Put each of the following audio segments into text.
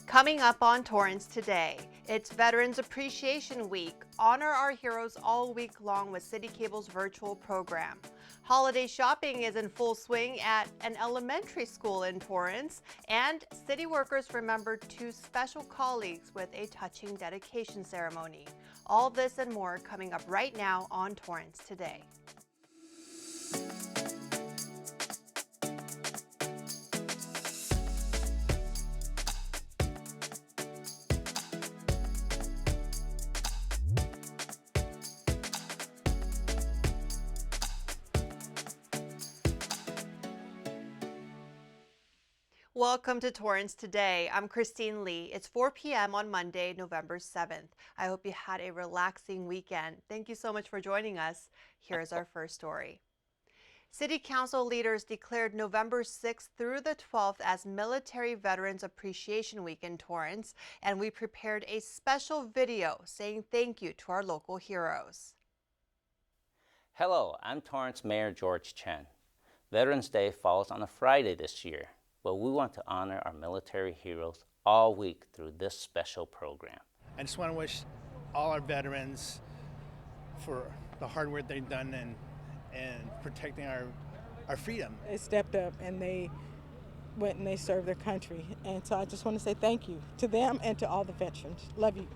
Coming up on Torrance Today, it's Veterans Appreciation Week. Honor our heroes all week long with City Cable's virtual program. Holiday shopping is in full swing at an elementary school in Torrance, and city workers remembered two special colleagues with a touching dedication ceremony. All this and more coming up right now on Torrance Today. Welcome to Torrance Today. I'm Christine Lee. It's 4 p.m. on Monday, November 7th. I hope you had a relaxing weekend. Thank you so much for joining us. Here's our first story. City Council leaders declared November 6th through the 12th as Military Veterans Appreciation Week in Torrance, and we prepared a special video saying thank you to our local heroes. Hello, I'm Torrance Mayor George Chen. Veterans Day falls on a Friday this year, but we want to honor our military heroes all week through this special program. I just want to wish all our veterans for the hard work they've done and protecting our freedom. They stepped up and they went and they served their country. And so I just want to say thank you to them and to all the veterans. Love you.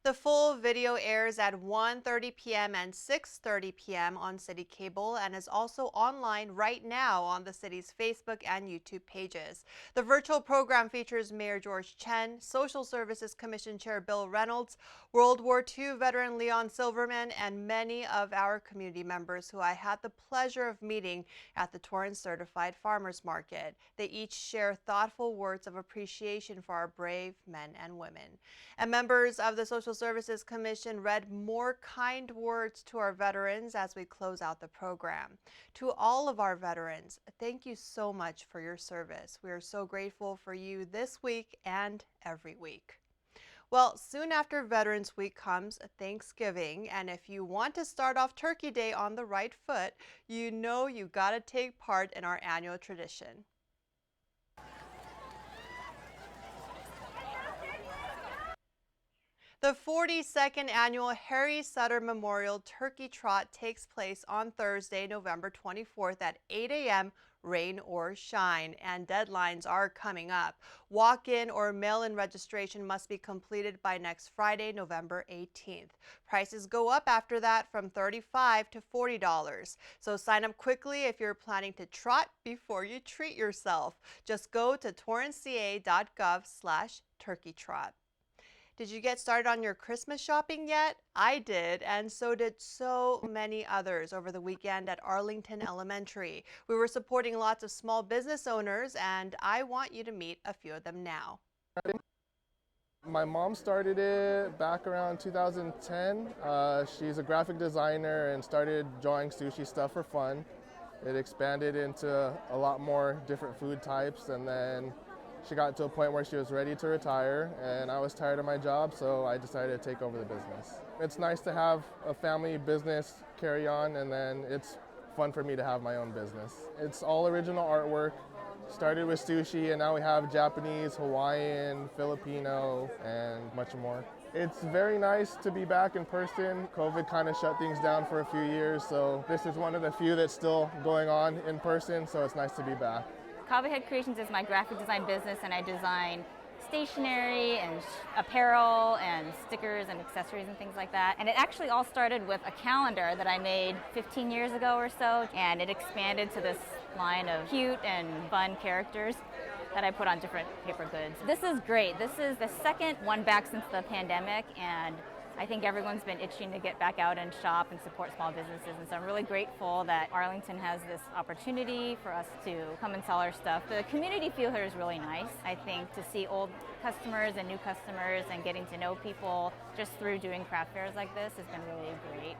The full video airs at 1:30 p.m. and 6:30 p.m. on City Cable and is also online right now on the city's Facebook and YouTube pages. The virtual program features Mayor George Chen, Social Services Commission Chair Bill Reynolds, World War II veteran Leon Silverman, and many of our community members who I had the pleasure of meeting at the Torrance Certified Farmers Market. They each share thoughtful words of appreciation for our brave men and women. And members of the Social Services Commission read more kind words to our veterans as we close out the program. To all of our veterans, thank you so much for your service. We are so grateful for you this week and every week. Well, soon after Veterans Week comes Thanksgiving, and if you want to start off Turkey Day on the right foot, you know you gotta take part in our annual tradition. The 42nd annual Harry Sutter Memorial Turkey Trot takes place on Thursday, November 24th at 8 a.m. rain or shine, and deadlines are coming up. Walk-in or mail-in registration must be completed by next Friday, November 18th. Prices go up after that from $35 to $40. So sign up quickly if you're planning to trot before you treat yourself. Just go to torranceca.gov/turkeytrot. Did you get started on your Christmas shopping yet? I did, and so did so many others over the weekend at Arlington Elementary. We were supporting lots of small business owners, and I want you to meet a few of them now. My mom started it back around 2010. She's a graphic designer and started drawing sushi stuff for fun. It expanded into a lot more different food types, and then she got to a point where she was ready to retire, and I was tired of my job, so I decided to take over the business. It's nice to have a family business carry on, and then it's fun for me to have my own business. It's all original artwork. Started with sushi, and now we have Japanese, Hawaiian, Filipino, and much more. It's very nice to be back in person. COVID kind of shut things down for a few years, so this is one of the few that's still going on in person, so it's nice to be back. Kava Head Creations is my graphic design business, and I design stationery and apparel and stickers and accessories and things like that. And it actually all started with a calendar that I made 15 years ago or so, and it expanded to this line of cute and fun characters that I put on different paper goods. This is great. This is the second one back since the pandemic, and I think everyone's been itching to get back out and shop and support small businesses, and so I'm really grateful that Arlington has this opportunity for us to come and sell our stuff. The community feel here is really nice. I think to see old customers and new customers and getting to know people just through doing craft fairs like this has been really great.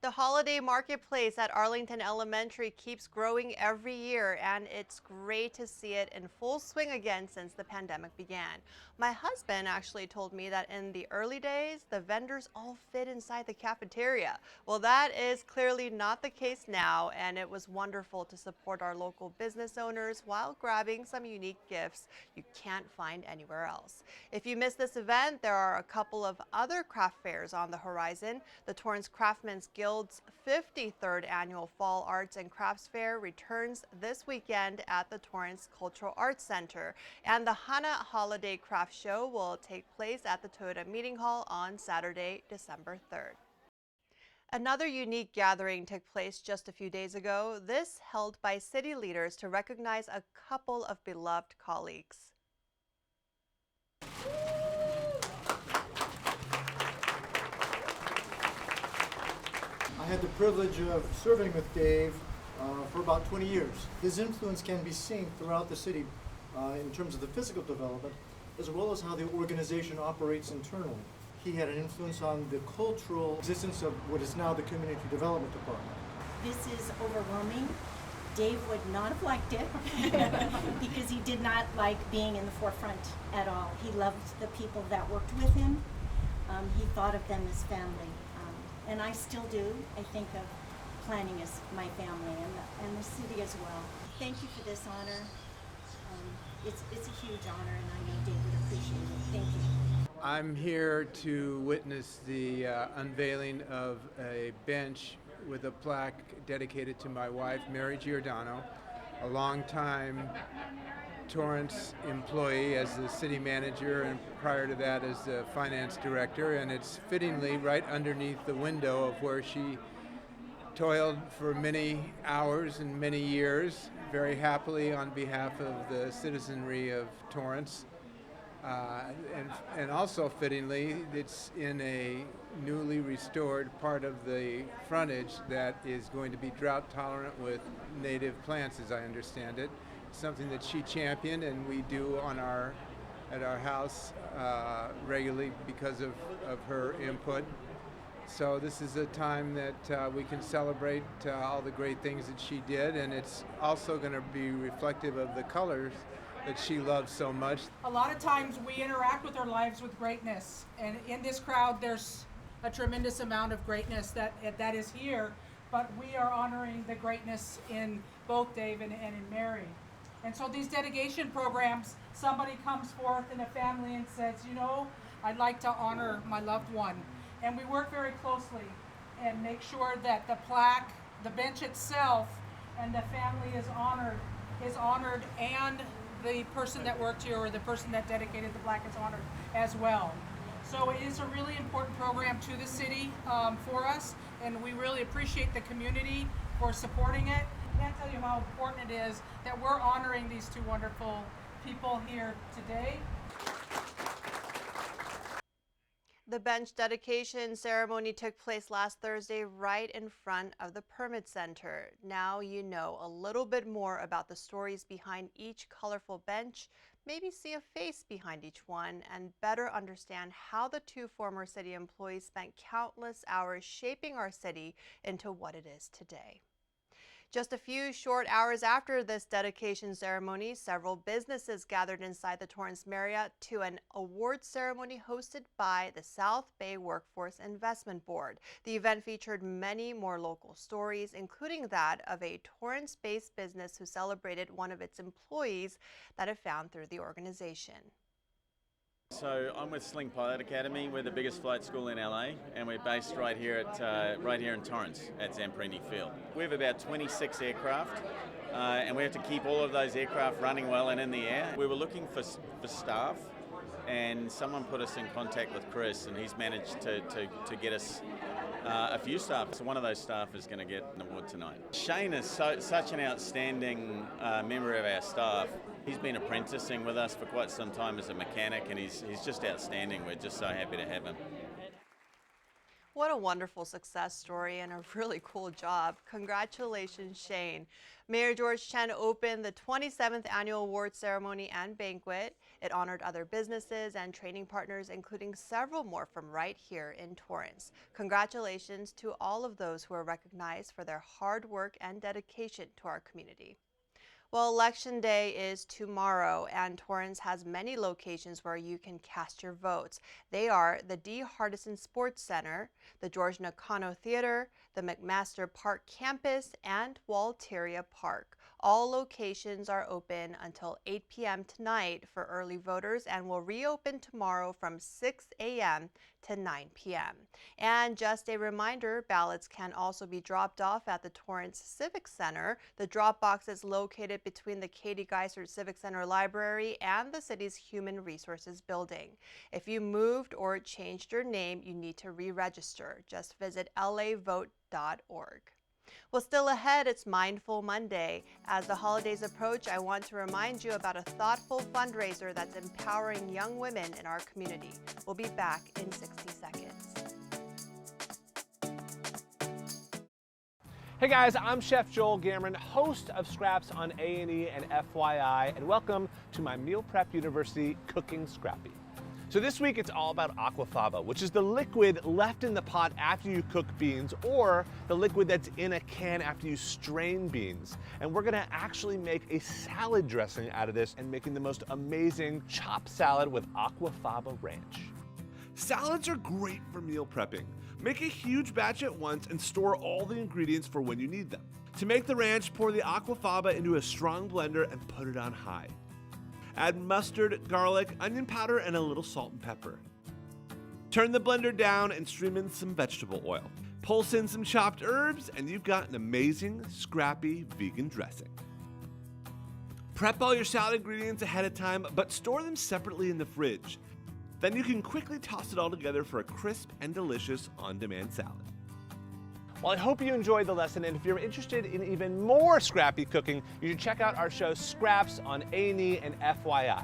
The holiday marketplace at Arlington Elementary keeps growing every year, and it's great to see it in full swing again since the pandemic began. My husband actually told me that in the early days, the vendors all fit inside the cafeteria. Well, that is clearly not the case now, and it was wonderful to support our local business owners while grabbing some unique gifts you can't find anywhere else. If you missed this event, there are a couple of other craft fairs on the horizon. The Torrance Craftsmen's Guild's 53rd annual Fall Arts and Crafts Fair returns this weekend at the Torrance Cultural Arts Center, and the Hana Holiday Craft Show will take place at the Toyota Meeting Hall on Saturday, December 3rd. Another unique gathering took place just a few days ago, this held by city leaders to recognize a couple of beloved colleagues. I had the privilege of serving with Dave for about 20 years. His influence can be seen throughout the city in terms of the physical development, as well as how the organization operates internally. He had an influence on the cultural existence of what is now the Community Development Department. This is overwhelming. Dave would not have liked it because he did not like being in the forefront at all. He loved the people that worked with him. He thought of them as family. And I still do. I think of planning as my family and the city as well. Thank you for this honor. It's a huge honor, and I know Dave would appreciate it. Thank you. I'm here to witness the unveiling of a bench with a plaque dedicated to my wife, Mary Giordano, a longtime Torrance employee as the city manager, and prior to that as the finance director, and it's fittingly right underneath the window of where she toiled for many hours and many years, very happily on behalf of the citizenry of Torrance. And also fittingly, it's in a newly restored part of the frontage that is going to be drought tolerant with native plants, as I understand it. Something that she championed, and we do at our house regularly because of her input. So this is a time that we can celebrate all the great things that she did, and it's also going to be reflective of the colors that she loves so much. A lot of times we interact with our lives with greatness, and in this crowd there's a tremendous amount of greatness that is here, but we are honoring the greatness in both Dave and in Mary. And so these dedication programs, somebody comes forth in a family and says, you know, I'd like to honor my loved one. And we work very closely and make sure that the plaque, the bench itself, and the family is honored, and the person that worked here or the person that dedicated the plaque is honored as well. So it is a really important program to the city for us, and we really appreciate the community for supporting it. I can't tell you how important it is that we're honoring these two wonderful people here today. The bench dedication ceremony took place last Thursday right in front of the Permit Center. Now you know a little bit more about the stories behind each colorful bench, maybe see a face behind each one, and better understand how the two former city employees spent countless hours shaping our city into what it is today. Just a few short hours after this dedication ceremony, several businesses gathered inside the Torrance Marriott to an award ceremony hosted by the South Bay Workforce Investment Board. The event featured many more local stories, including that of a Torrance-based business who celebrated one of its employees that it found through the organization. So I'm with Sling Pilot Academy. We're the biggest flight school in LA, and we're based right here in Torrance at Zamprini Field. We have about 26 aircraft, and we have to keep all of those aircraft running well and in the air. We were looking for staff, and someone put us in contact with Chris, and he's managed to get us a few staff. So one of those staff is going to get an award tonight. Shane is such an outstanding member of our staff. He's been apprenticing with us for quite some time as a mechanic, and he's just outstanding. We're just so happy to have him. What a wonderful success story and a really cool job. Congratulations, Shane. Mayor George Chen opened the 27th annual award ceremony and banquet. It honored other businesses and training partners, including several more from right here in Torrance. Congratulations to all of those who are recognized for their hard work and dedication to our community. Well, Election Day is tomorrow, and Torrance has many locations where you can cast your votes. They are the D. Hardison Sports Center, the George Nakano Theater, the McMaster Park Campus, and Walteria Park. All locations are open until 8 p.m. tonight for early voters and will reopen tomorrow from 6 a.m. to 9 p.m. And just a reminder, ballots can also be dropped off at the Torrance Civic Center. The drop box is located between the Katie Geisert Civic Center Library and the city's Human Resources Building. If you moved or changed your name, you need to re-register. Just visit lavote.org. Well, still ahead, it's Mindful Monday. As the holidays approach, I want to remind you about a thoughtful fundraiser that's empowering young women in our community. We'll be back in 60 seconds. Hey guys, I'm Chef Joel Gammon, host of Scraps on A&E and FYI, and welcome to my Meal Prep University Cooking Scrappy. So this week it's all about aquafaba, which is the liquid left in the pot after you cook beans, or the liquid that's in a can after you strain beans. And we're gonna actually make a salad dressing out of this and making the most amazing chopped salad with aquafaba ranch. Salads are great for meal prepping. Make a huge batch at once and store all the ingredients for when you need them. To make the ranch, pour the aquafaba into a strong blender and put it on high. Add mustard, garlic, onion powder, and a little salt and pepper. Turn the blender down and stream in some vegetable oil. Pulse in some chopped herbs, and you've got an amazing, scrappy vegan dressing. Prep all your salad ingredients ahead of time, but store them separately in the fridge. Then you can quickly toss it all together for a crisp and delicious on-demand salad. Well, I hope you enjoyed the lesson, and if you're interested in even more scrappy cooking, you should check out our show Scraps on A&E and FYI.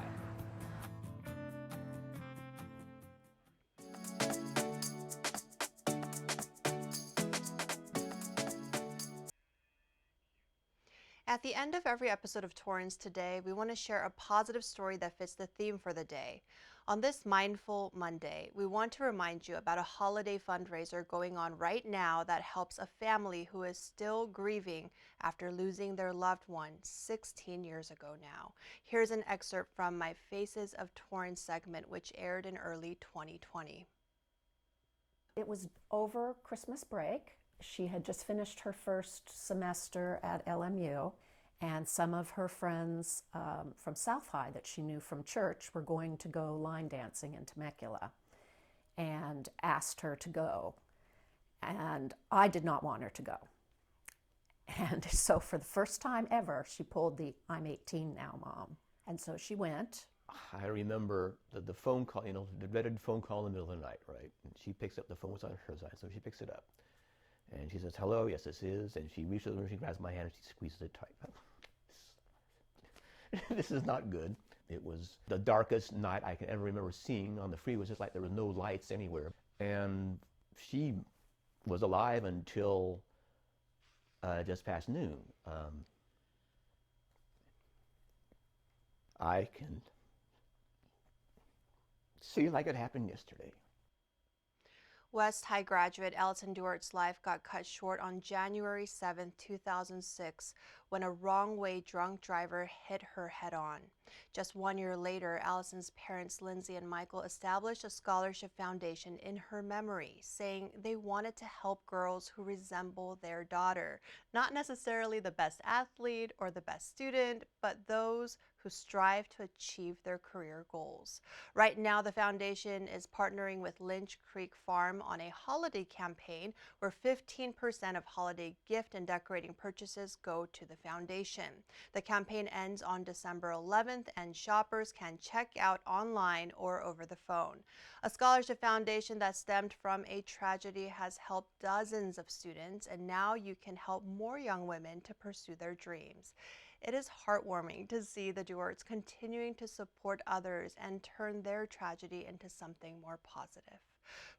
At the end of every episode of Torrance Today, we want to share a positive story that fits the theme for the day. On this Mindful Monday, we want to remind you about a holiday fundraiser going on right now that helps a family who is still grieving after losing their loved one 16 years ago now. Here's an excerpt from my Faces of Torrance segment, which aired in early 2020. It was over Christmas break. She had just finished her first semester at LMU, and some of her friends from South High that she knew from church were going to go line dancing in Temecula and asked her to go. And I did not want her to go. And so for the first time ever, she pulled the "I'm 18 now, Mom." And so she went. I remember the phone call, the dreaded phone call in the middle of the night, right? And she picks up the phone, was on her side, so she picks it up. And she says, "Hello, yes, this is." And she reaches over, she grabs my hand, and she squeezes it tight. This is not good. It was the darkest night I can ever remember seeing on the freeway. It was just like there were no lights anywhere. And she was alive until just past noon. I can see like it happened yesterday. West High graduate Allison Duart's life got cut short on January 7, 2006, when a wrong-way drunk driver hit her head-on. Just 1 year later, Allison's parents, Lindsay and Michael, established a scholarship foundation in her memory, saying they wanted to help girls who resemble their daughter. Not necessarily the best athlete or the best student, but those who strive to achieve their career goals. Right now, the foundation is partnering with Lynch Creek Farm on a holiday campaign where 15% of holiday gift and decorating purchases go to the foundation. The campaign ends on December 11th, and shoppers can check out online or over the phone. A scholarship foundation that stemmed from a tragedy has helped dozens of students, and now you can help more young women to pursue their dreams. It is heartwarming to see the Duarts continuing to support others and turn their tragedy into something more positive.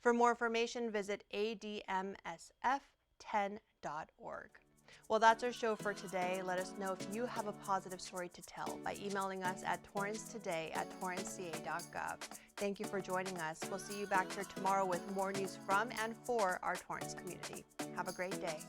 For more information, visit admsf10.org. Well, that's our show for today. Let us know if you have a positive story to tell by emailing us at torrancetoday@torranceca.gov. Thank you for joining us. We'll see you back here tomorrow with more news from and for our Torrance community. Have a great day.